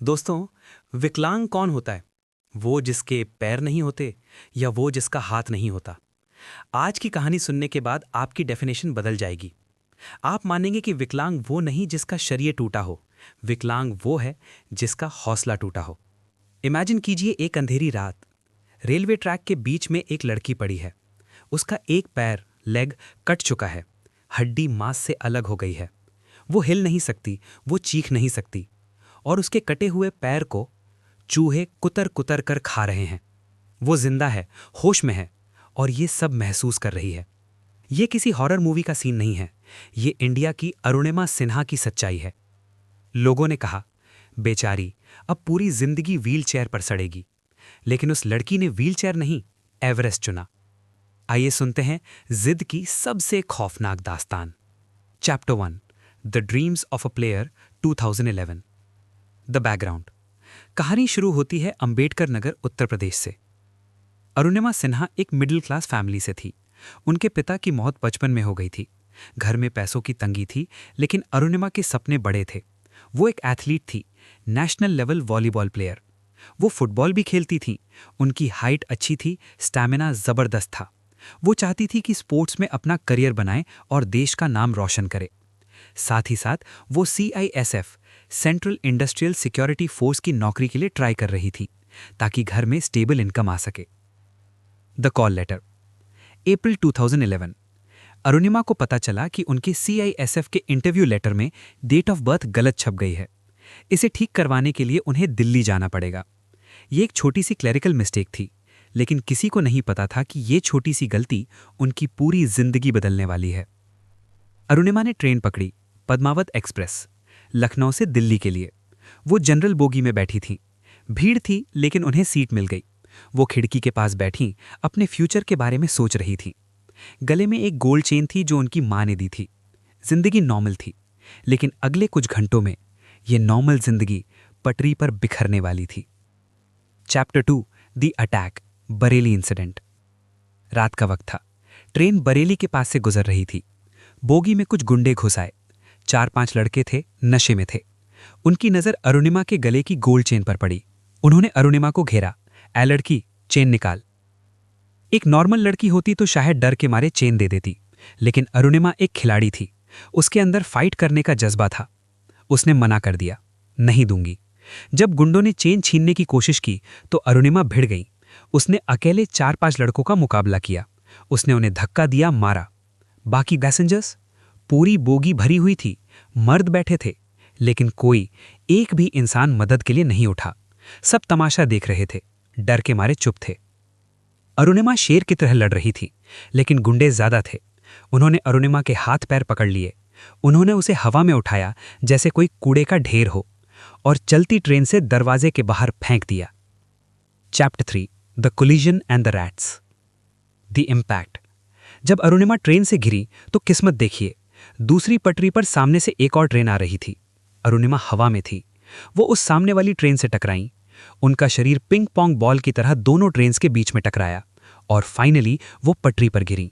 दोस्तों, विकलांग कौन होता है? वो जिसके पैर नहीं होते या वो जिसका हाथ नहीं होता? आज की कहानी सुनने के बाद आपकी डेफिनेशन बदल जाएगी। आप मानेंगे कि विकलांग वो नहीं जिसका शरीर टूटा हो, विकलांग वो है जिसका हौसला टूटा हो। इमेजिन कीजिए एक अंधेरी रात, रेलवे ट्रैक के बीच में एक लड़की पड़ी है। उसका एक पैर लेग कट चुका है, हड्डी मांस से अलग हो गई है। वो हिल नहीं सकती, वो चीख नहीं सकती, और उसके कटे हुए पैर को चूहे कुतर कुतर कर खा रहे हैं। वो जिंदा है, होश में है, और ये सब महसूस कर रही है। ये किसी हॉरर मूवी का सीन नहीं है, ये इंडिया की अरुणिमा सिन्हा की सच्चाई है। लोगों ने कहा, बेचारी अब पूरी जिंदगी व्हीलचेयर पर सड़ेगी, लेकिन उस लड़की ने व्हीलचेयर नहीं, एवरेस्ट चुना। आइए सुनते हैं जिद की सबसे खौफनाक दास्तान। Chapter 1, the dreams of a player, 2011। The background. कहानी शुरू होती है अंबेडकर नगर, उत्तर प्रदेश से। अरुणिमा सिन्हा एक मिडिल क्लास फैमिली से थी। उनके पिता की मौत बचपन में हो गई थी। घर में पैसों की तंगी थी, लेकिन अरुणिमा के सपने बड़े थे। वो एक एथलीट थी, नेशनल लेवल वॉलीबॉल प्लेयर। वो फुटबॉल भी खेलती थी। उनकी हाइट अच्छी थी, स्टैमिना जबरदस्त था। वो चाहती थी कि स्पोर्ट्स में अपना करियर बनाए और देश का नाम रोशन करे। साथ ही साथ वो CISF, central industrial security force की नौकरी के लिए ट्राई कर रही थी, ताकि घर में स्टेबल इनकम आ सके। The call letter. April 2011। Arunima को पता चला कि उनके CISF के इंटरव्यू लेटर में डेट ऑफ बर्थ गलत छप गई है। इसे ठीक करवाने के लिए उन्हें दिल्ली जाना पड़ेगा। ये एक छोटी सी क्लरिकल मिस्टेक थी, लेकिन किसी को नहीं पता था कि ये छोटी सी गलती उनकी पूरी जिंदगी बदलने वाली है। अरुणिमा ने ट्रेन पकड़ी, पद्मावत एक्सप्रेस, लखनऊ से दिल्ली के लिए। वो जनरल बोगी में बैठी थीं। भीड़ थी, लेकिन उन्हें सीट मिल गई। वो खिड़की के पास बैठी अपने फ्यूचर के बारे में सोच रही थी। गले में एक गोल्ड चेन थी जो उनकी माँ ने दी थी। जिंदगी नॉर्मल थी, लेकिन अगले कुछ घंटों में ये नॉर्मल जिंदगी पटरी पर बिखरने वाली थी। Chapter 2, the attack, Bareilly incident. रात का वक्त था। ट्रेन बरेली के पास से गुजर रही थी। बोगी में कुछ गुंडे घुस आए। 4-5 लड़के थे, नशे में थे। उनकी नजर अरुणिमा के गले की गोल्ड चेन पर पड़ी। उन्होंने अरुणिमा को घेरा। "ऐ लड़की, चेन निकाल।" एक नॉर्मल लड़की होती तो शायद डर के मारे चेन दे देती, लेकिन अरुणिमा एक खिलाड़ी थी। उसके अंदर फाइट करने का जज्बा था। उसने मना कर दिया, "नहीं दूंगी।" जब गुंडों ने चेन छीनने की कोशिश की तो अरुणिमा भिड़ गई। उसने अकेले 4-5 लड़कों का मुकाबला किया। उसने उन्हें धक्का दिया, मारा। बाकी पैसेंजर्स? पूरी बोगी भरी हुई थी, मर्द बैठे थे, लेकिन कोई एक भी इंसान मदद के लिए नहीं उठा। सब तमाशा देख रहे थे, डर के मारे चुप थे। अरुणिमा शेर की तरह लड़ रही थी, लेकिन गुंडे ज्यादा थे। उन्होंने अरुणिमा के हाथ पैर पकड़ लिए। उन्होंने उसे हवा में उठाया जैसे कोई कूड़े का ढेर हो, और चलती ट्रेन से दरवाजे के बाहर फेंक दिया। Chapter 3, the collision and the rats, the impact. जब अरुणिमा ट्रेन से गिरी तो किस्मत देखिए, दूसरी पटरी पर सामने से एक और ट्रेन आ रही थी। अरुणिमा हवा में थी। वो उस सामने वाली ट्रेन से टकराई। उनका शरीर पिंग पोंग बॉल की तरह दोनों ट्रेन के बीच में टकराया, और फाइनली वो पटरी पर गिरी।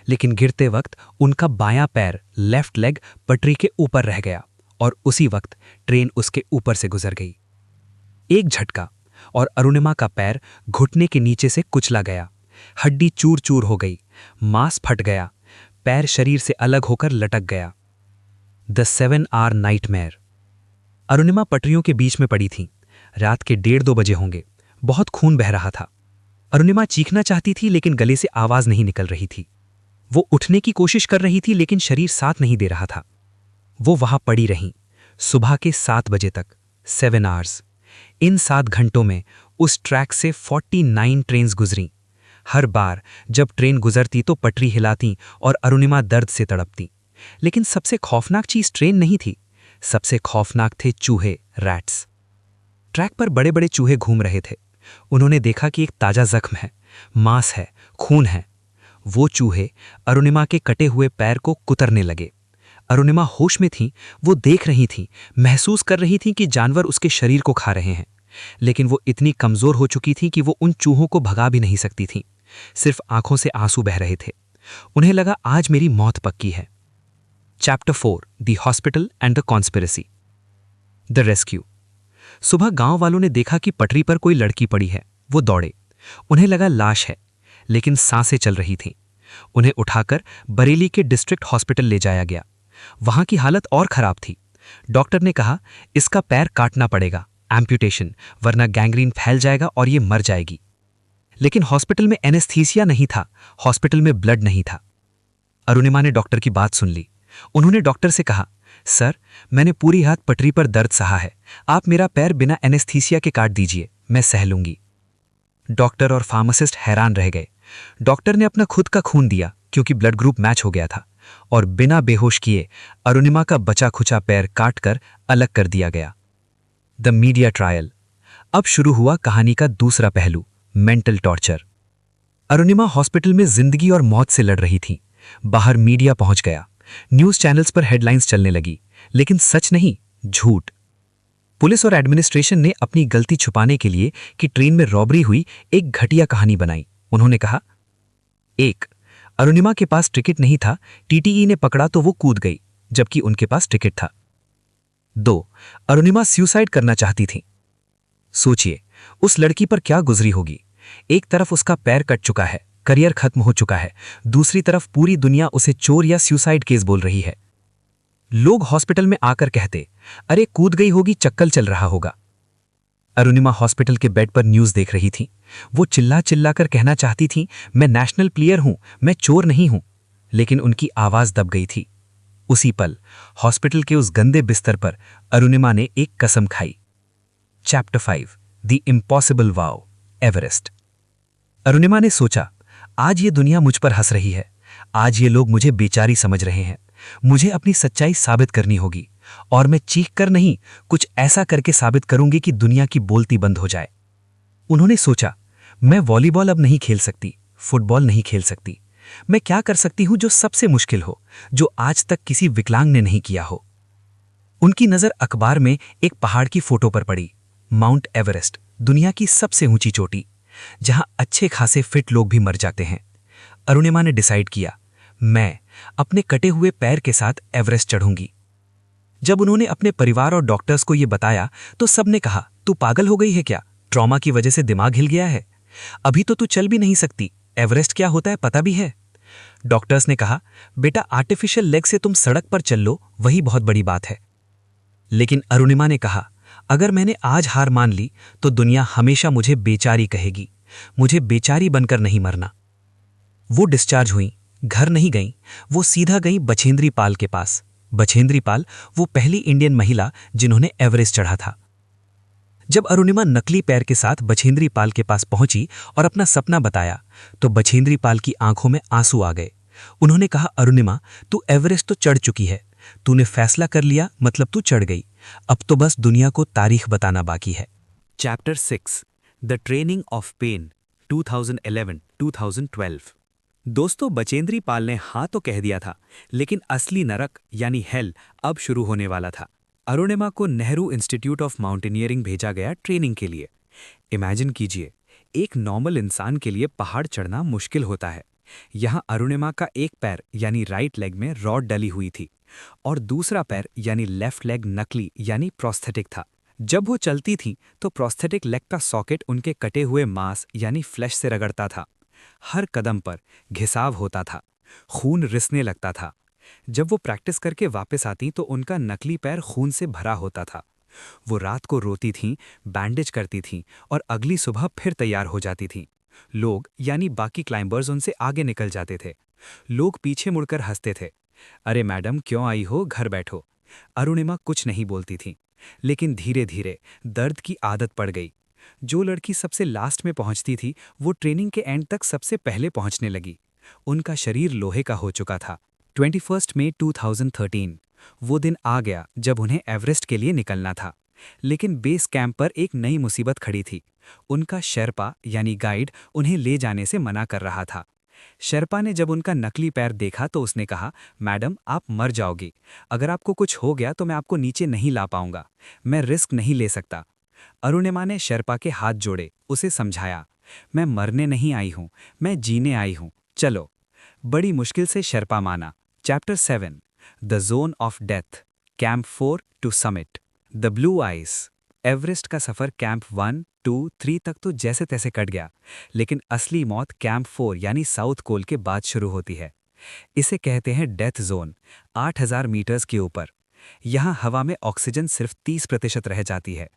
लेकिन गिरते वक्त उनका बायां पैर, लेफ्ट लेग, पटरी के ऊपर रह गया, और उसी वक्त ट्रेन उसके ऊपर से गुजर गई। एक झटका, और अरुणिमा का पैर घुटने के नीचे से कुचला गया। हड्डी चूर चूर हो गई, मांस फट गया, पैर शरीर से अलग होकर लटक गया। The 7 our nightmare. अरुणिमा पटरियों के बीच में पड़ी थी। रात के 1:30-2 बजे होंगे। बहुत खून बह रहा था। अरुणिमा चीखना चाहती थी, लेकिन गले से आवाज नहीं निकल रही थी। वो उठने की कोशिश कर रही थी, लेकिन शरीर साथ नहीं दे रहा था। वो वहां पड़ी रहीं, सुबह के 7 बजे तक। 7 आवर्स। इन 7 घंटों में उस ट्रैक से 49 ट्रेन्स गुजरी। हर बार जब ट्रेन गुजरती तो पटरी हिलाती और अरुणिमा दर्द से तड़पती। लेकिन सबसे खौफनाक चीज ट्रेन नहीं थी, सबसे खौफनाक थे चूहे, रैट्स। ट्रैक पर बड़े बड़े चूहे घूम रहे थे। उन्होंने देखा कि एक ताजा जख्म है, मांस है, खून है। वो चूहे अरुणिमा के कटे हुए पैर को कुतरने लगे। अरुणिमा होश में थी, वो देख रही थी, महसूस कर रही थी कि जानवर उसके शरीर को खा रहे हैं। लेकिन वो इतनी कमजोर हो चुकी थी कि वो उन चूहों को भगा भी नहीं सकती थी। सिर्फ आंखों से आंसू बह रहे थे। उन्हें लगा, आज मेरी मौत पक्की है। Chapter 4, the hospital and the conspiracy, the rescue. सुबह गांव वालों ने देखा कि पटरी पर कोई लड़की पड़ी है। वो दौड़े। उन्हें लगा लाश है, लेकिन सांसें चल रही थीं। उन्हें उठाकर बरेली के डिस्ट्रिक्ट हॉस्पिटल ले जाया गया। वहां की हालत और खराब थी। डॉक्टर ने कहा, इसका पैर काटना पड़ेगा, एम्प्यूटेशन, वरना गैंग्रीन फैल जाएगा और ये मर जाएगी। लेकिन हॉस्पिटल में एनेस्थीसिया नहीं था, हॉस्पिटल में ब्लड नहीं था। अरुणिमा ने डॉक्टर की बात सुन ली। उन्होंने डॉक्टर से कहा, सर, मैंने पूरी रात पटरी पर दर्द सहा है, आप मेरा पैर बिना एनेस्थीसिया के काट दीजिए, मैं सह लूंगी। डॉक्टर और फार्मासिस्ट हैरान रह गए। डॉक्टर ने अपना खुद का खून दिया, क्योंकि ब्लड ग्रुप मैच हो गया था, और बिना बेहोश किए अरुणिमा का बचा खुचा पैर काटकर अलग कर दिया गया। The media trial. अब शुरू हुआ कहानी का दूसरा पहलू, मेंटल टॉर्चर। अरुणिमा हॉस्पिटल में जिंदगी और मौत से लड़ रही थी। बाहर मीडिया पहुंच गया। न्यूज चैनल्स पर हेडलाइंस चलने लगी, लेकिन सच नहीं, झूठ। पुलिस और एडमिनिस्ट्रेशन ने अपनी गलती छुपाने के लिए कि ट्रेन में रॉबरी हुई, एक घटिया कहानी बनाई। उन्होंने कहा, 1. अरुणिमा के पास टिकट नहीं था, टीटीई ने पकड़ा तो वो कूद गई, जबकि उनके पास टिकट था। 2. अरुणिमा सुसाइड करना चाहती थी। सोचिए, उस लड़की पर क्या गुजरी होगी। एक तरफ उसका पैर कट चुका है, करियर खत्म हो चुका है, दूसरी तरफ पूरी दुनिया उसे चोर या सुसाइड केस बोल रही है। लोग हॉस्पिटल में आकर कहते, अरे कूद गई होगी, चक्कर चल रहा होगा। अरुणिमा हॉस्पिटल के बेड पर न्यूज देख रही थी। वो चिल्ला चिल्ला कर कहना चाहती थी, मैं नेशनल प्लेयर हूं, मैं चोर नहीं हूं, लेकिन उनकी आवाज दब गई थी। उसी पल हॉस्पिटल के उस गंदे बिस्तर पर अरुणिमा ने एक कसम खाई। Chapter 5, the impossible wow, Everest. Arunima ने सोचा, आज ये दुनिया मुझ पर हंस रही है, आज ये लोग मुझे बेचारी समझ रहे हैं, मुझे अपनी सच्चाई साबित करनी होगी, और मैं चीख कर नहीं, कुछ ऐसा करके साबित करूंगी कि दुनिया की बोलती बंद हो जाए। उन्होंने सोचा, मैं वॉलीबॉल अब नहीं खेल सकती, फुटबॉल नहीं खेल सकती, मैं क्या कर सकती हूं जो सबसे मुश्किल हो, जो आज तक किसी विकलांग ने नहीं किया हो। उनकी नजर अखबार में एक पहाड़ की फोटो पर पड़ी, माउंट एवरेस्ट, दुनिया की सबसे ऊंची चोटी, जहां अच्छे खासे फिट लोग भी मर जाते हैं। अरुणिमा ने डिसाइड किया, मैं अपने कटे हुए पैर के साथ एवरेस्ट चढ़ूंगी। जब उन्होंने अपने परिवार और डॉक्टर्स को यह बताया तो सबने कहा, तू पागल हो गई है क्या, ट्रॉमा की वजह से दिमाग हिल गया है, अभी तो तू चल भी नहीं सकती, एवरेस्ट क्या होता है पता भी है। डॉक्टर्स ने कहा, बेटा आर्टिफिशियल लेग से तुम सड़क पर चल लो, वही बहुत बड़ी बात है। लेकिन अरुणिमा ने कहा, अगर मैंने आज हार मान ली तो दुनिया हमेशा मुझे बेचारी कहेगी, मुझे बेचारी बनकर नहीं मरना। वो डिस्चार्ज हुई, घर नहीं गईं, वो सीधा गई बछेंद्री पाल के पास। बछेंद्री पाल वो पहली इंडियन महिला जिन्होंने एवरेस्ट चढ़ा था। जब अरुणिमा नकली पैर के साथ बछेंद्री पाल के पास पहुंची और अपना सपना बताया तो बछेंद्री पाल की आंखों में आंसू आ गए। उन्होंने कहा, अरुणिमा, तू एवरेस्ट तो चढ़ चुकी है, तूने फैसला कर लिया, मतलब तू चढ़ गई, अब तो बस दुनिया को तारीख बताना बाकी है। Chapter 6, the training of pain, 2011-2012। दोस्तों, बचेंद्री पाल ने हाँ तो कह दिया था, लेकिन असली नरक यानी हेल अब शुरू होने वाला था। अरुणिमा को नेहरू इंस्टीट्यूट ऑफ माउंटेनियरिंग भेजा गया ट्रेनिंग के लिए। इमेजिन कीजिए, एक नॉर्मल इंसान के लिए पहाड़ चढ़ना मुश्किल होता है। यहाँ अरुणिमा का एक पैर यानी राइट लेग में रॉड डली हुई थी और दूसरा पैर यानी लेफ्ट लेग नकली यानी प्रोस्थेटिक था। जब वो चलती थी तो प्रोस्थेटिक लेग का सॉकेट उनके कटे हुए मांस यानी फ्लैश से रगड़ता था। हर कदम पर घिसाव होता था, खून रिसने लगता था। जब वो प्रैक्टिस करके वापस आती तो उनका नकली पैर खून से भरा होता था। वो रात को रोती थीं, बैंडेज करती थीं और अगली सुबह फिर तैयार हो जाती थीं। लोग यानी बाकी क्लाइंबर्स उनसे आगे निकल जाते थे। लोग पीछे मुड़कर हंसते थे, अरे मैडम क्यों आई हो, घर बैठो। अरुणिमा कुछ नहीं बोलती थी, लेकिन धीरे धीरे दर्द की आदत पड़ गई। जो लड़की सबसे लास्ट में पहुंचती थी वो ट्रेनिंग के एंड तक सबसे पहले पहुंचने लगी। उनका शरीर लोहे का हो चुका था। 21 मई 2013 वो दिन आ गया जब उन्हें एवरेस्ट के लिए निकलना था। लेकिन बेस कैंप पर एक नई मुसीबत खड़ी थी। उनका शेरपा यानी गाइड उन्हें ले जाने से मना कर रहा था। शेरपा ने जब उनका नकली पैर देखा तो उसने कहा, मैडम आप मर जाओगी, अगर आपको कुछ हो गया तो मैं आपको नीचे नहीं ला पाऊंगा, मैं रिस्क नहीं ले सकता। अरुणिमा ने शेरपा के हाथ जोड़े, उसे समझाया, मैं मरने नहीं आई हूं, मैं जीने आई हूं, चलो। बड़ी मुश्किल से शेरपा माना। Chapter 7, the zone of death, camp 4 to summit, the blue ice. Everest का सफ़र कैंप 1, 2, 3 तक तो जैसे तैसे कट गया, लेकिन असली मौत कैंप 4 यानी साउथ कोल के बाद शुरू होती है। इसे कहते हैं डेथ जोन। 8000 मीटर्स के ऊपर यहाँ हवा में ऑक्सीजन सिर्फ 30% रह जाती है।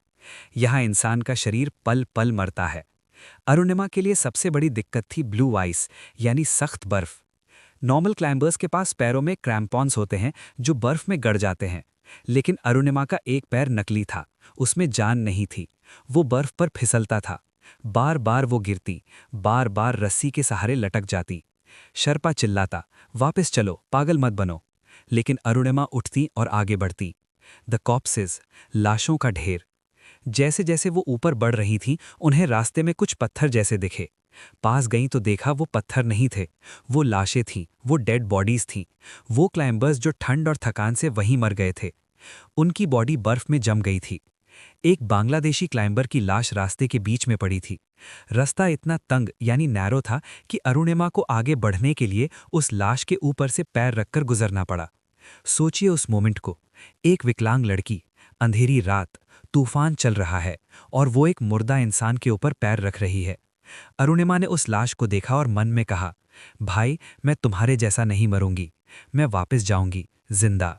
यहाँ इंसान का शरीर पल पल मरता है। अरुणिमा के लिए सबसे बड़ी दिक्कत थी ब्लू आइस यानी सख्त बर्फ। नॉर्मल क्लाइंबर्स के पास पैरों में क्रैम्पॉन्स होते हैं जो बर्फ में गड़ जाते हैं, लेकिन अरुणिमा का एक पैर नकली था, उसमें जान नहीं थी। वो बर्फ पर फिसलता था, बार बार वो गिरती, बार बार रस्सी के सहारे लटक जाती। शर्पा चिल्लाता, वापस चलो, पागल मत बनो। लेकिन अरुणिमा उठती और आगे बढ़ती। द कॉप्सेस, लाशों का ढेर। जैसे जैसे वो ऊपर बढ़ रही थी, उन्हें रास्ते में कुछ पत्थर जैसे दिखे। पास गईं तो देखा वो पत्थर नहीं थे, वो लाशें थीं, वो डेड बॉडीज थीं। वो क्लाइंबर्स जो ठंड और थकान से वहीं मर गए थे। उनकी बॉडी बर्फ में जम गई थी। एक बांग्लादेशी क्लाइंबर की लाश रास्ते के बीच में पड़ी थी। रास्ता इतना तंग यानी नैरो था कि अरुणिमा को आगे बढ़ने के लिए उस लाश के ऊपर से पैर रखकर गुजरना पड़ा। सोचिए उस मोमेंट को, एक विकलांग लड़की, अंधेरी रात, तूफान चल रहा है और वो एक मुर्दा इंसान के ऊपर पैर रख रही है। अरुणिमा ने उस लाश को देखा और मन में कहा, भाई मैं तुम्हारे जैसा नहीं मरूंगी, मैं वापस जाऊंगी जिंदा।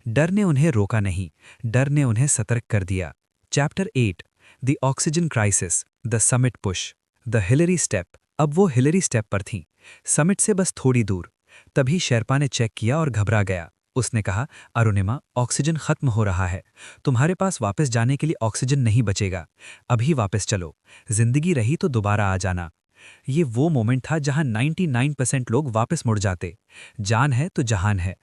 डर ने उन्हें रोका नहीं, डर ने उन्हें सतर्क कर दिया। Chapter 8, the oxygen crisis, the summit push, the Hillary step. अब वो हिलरी स्टेप पर थीं, समिट से बस थोड़ी दूर। तभी शेरपा ने चेक किया और घबरा गया। उसने कहा, अरुणिमा, ऑक्सीजन खत्म हो रहा है, तुम्हारे पास वापस जाने के लिए ऑक्सीजन नहीं बचेगा, अभी वापस चलो, जिंदगी रही तो दोबारा आ जाना। ये वो मोमेंट था जहां 99% लोग वापस मुड़ जाते। जान है तो जहान है।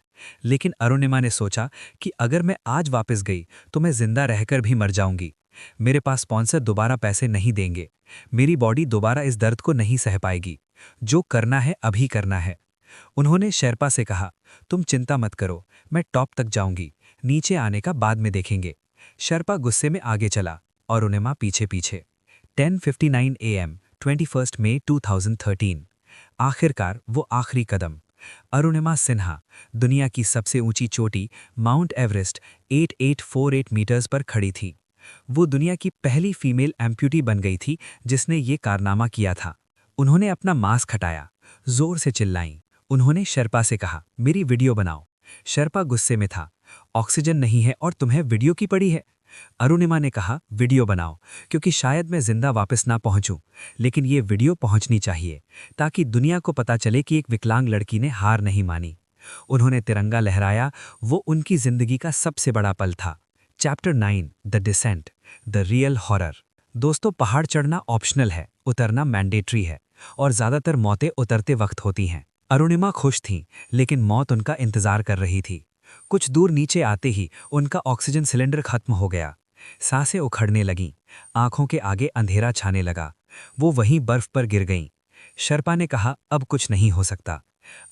लेकिन अरुणिमा ने सोचा कि अगर मैं आज वापस गई तो मैं जिंदा रहकर भी मर जाऊंगी। मेरे पास स्पॉन्सर दोबारा पैसे नहीं देंगे, मेरी बॉडी दोबारा इस दर्द को नहीं सह पाएगी। जो करना है अभी करना है। उन्होंने शेरपा से कहा, तुम चिंता मत करो, मैं टॉप तक जाऊंगी, नीचे आने का बाद में देखेंगे। शेरपा गुस्से में आगे चला और अरुणिमा पीछे पीछे। 10:59 AM 21 मई 2013। आखिरकार वो आखिरी कदम। अरुणिमा सिन्हा दुनिया की सबसे ऊंची चोटी माउंट एवरेस्ट 8848 मीटर्स पर खड़ी थी। वो दुनिया की पहली फीमेल एम्प्यूटी बन गई थी जिसने ये कारनामा किया था। उन्होंने अपना मास्क हटाया, जोर से चिल्लाईं। उन्होंने शेरपा से कहा, मेरी वीडियो बनाओ। शेरपा गुस्से में था, ऑक्सीजन नहीं है और तुम्हें वीडियो की पड़ी है। अरुणिमा ने कहा, वीडियो बनाओ, क्योंकि शायद मैं जिंदा वापस ना पहुंचूं, लेकिन ये वीडियो पहुंचनी चाहिए ताकि दुनिया को पता चले कि एक विकलांग लड़की ने हार नहीं मानी। उन्होंने तिरंगा लहराया। वो उनकी जिंदगी का सबसे बड़ा पल था। Chapter 9, the descent, the real horror. दोस्तों, पहाड़ चढ़ना ऑप्शनल है, उतरना मैंडेटरी है, और ज्यादातर मौतें उतरते वक्त होती हैं। अरुणिमा खुश थीं, लेकिन मौत उनका इंतजार कर रही थी। कुछ दूर नीचे आते ही उनका ऑक्सीजन सिलेंडर खत्म हो गया। सांसें उखड़ने लगीं, आंखों के आगे अंधेरा छाने लगा। वो वहीं बर्फ पर गिर गईं। शेरपा ने कहा, अब कुछ नहीं हो सकता।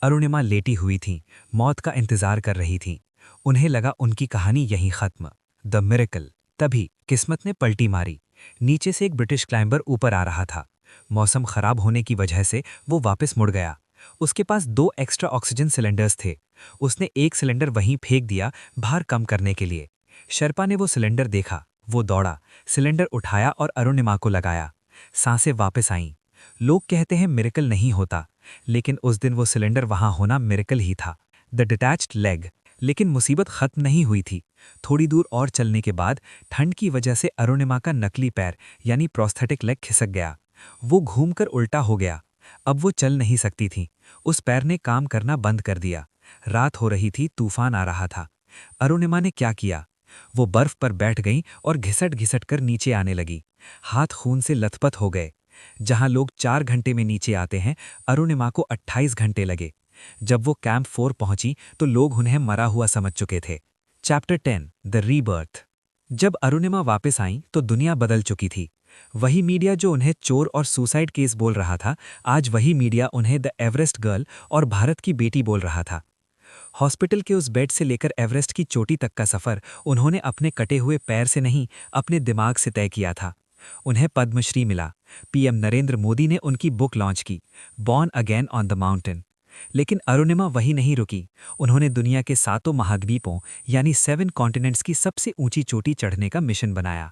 अरुणिमा लेटी हुई थीं, मौत का इंतजार कर रही थीं। उन्हें लगा उनकी कहानी यहीं खत्म। The miracle. तभी किस्मत ने पलटी मारी। नीचे से एक ब्रिटिश क्लाइंबर ऊपर आ रहा था। मौसम खराब होने की वजह से वो वापस मुड़ गया। उसके पास 2 एक्स्ट्रा ऑक्सीजन सिलेंडर्स थे। उसने एक सिलेंडर वहीं फेंक दिया, भार कम करने के लिए। शेरपा ने वो सिलेंडर देखा, वो दौड़ा, सिलेंडर उठाया और अरुणिमा को लगाया। सांसें वापस आईं। लोग कहते हैं मिरेकल नहीं होता, लेकिन उस दिन वो सिलेंडर वहां होना मिरेकल ही था। The detached leg. लेकिन मुसीबत खत्म नहीं हुई थी। थोड़ी दूर और चलने के बाद ठंड की वजह से अरुणिमा का नकली पैर यानी प्रोस्थेटिक लेग खिसक गया। वो घूमकर उल्टा हो गया। अब वो चल नहीं सकती थी। उस पैर ने काम करना बंद कर दिया। रात हो रही थी, तूफान आ रहा था। अरुणिमा ने क्या किया? वो बर्फ पर बैठ गईं और घिसट घिसट कर नीचे आने लगी। हाथ खून से लथपथ हो गए। जहां लोग 4 घंटे में नीचे आते हैं, अरुणिमा को 28 घंटे लगे। जब वो कैंप 4 पहुंची तो लोग उन्हें मरा हुआ समझ चुके थे। Chapter 10, the rebirth. जब अरुणिमा वापस आईं तो दुनिया बदल चुकी थी। वही मीडिया जो उन्हें चोर और सुसाइड केस बोल रहा था, आज वही मीडिया उन्हें द एवरेस्ट गर्ल और भारत की बेटी बोल रहा था। हॉस्पिटल के उस बेड से लेकर एवरेस्ट की चोटी तक का सफर उन्होंने अपने कटे हुए पैर से नहीं, अपने दिमाग से तय किया था। उन्हें पद्मश्री मिला। पीएम नरेंद्र मोदी ने उनकी बुक लॉन्च की, born again on the mountain. लेकिन अरुणिमा वही नहीं रुकी। उन्होंने दुनिया के 7 महाद्वीपों यानी 7 कॉन्टिनेंट्स की सबसे ऊंची चोटी चढ़ने का मिशन बनाया।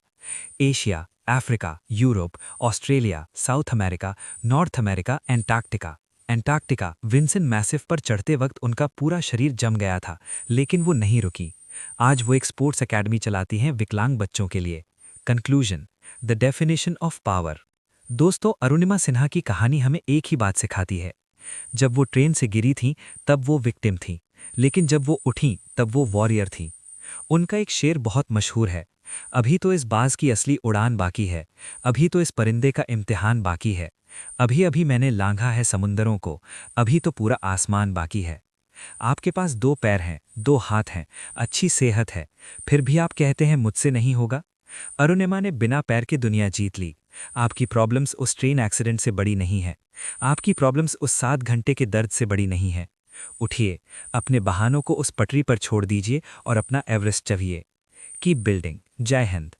Asia, Africa, Europe, Australia, South America, North America, Antarctica Vinson Massif पर चढ़ते वक्त उनका पूरा शरीर जम गया था, लेकिन वो नहीं रुकी। आज वो एक स्पोर्ट्स एकेडमी चलाती हैं विकलांग बच्चों के लिए। Conclusion, the definition of power. दोस्तों, अरुणिमा सिन्हा की कहानी हमें एक ही बात सिखाती है। जब वो ट्रेन से गिरी थीं, तब वो विक्टिम थीं, लेकिन जब वो उठीं, तब वो वॉरियर थीं। उनका एक शेर बहुत मशहूर है, अभी तो इस बाज की असली उड़ान बाकी है, अभी तो इस परिंदे का इम्तिहान बाकी है, अभी अभी मैंने लांघा है समुंदरों को, अभी तो पूरा आसमान बाकी है। आपके पास 2 पैर हैं, 2 हाथ हैं, अच्छी सेहत है, फिर भी आप कहते हैं मुझसे नहीं होगा। अरुणिमा ने बिना पैर के दुनिया जीत ली। आपकी प्रॉब्लम्स उस ट्रेन एक्सीडेंट से बड़ी नहीं है, आपकी प्रॉब्लम्स उस 7 घंटे के दर्द से बड़ी नहीं है। उठिए, अपने बहानों को उस पटरी पर छोड़ दीजिए और अपना एवरेस्ट चढ़िए। Keep building. जय हिंद।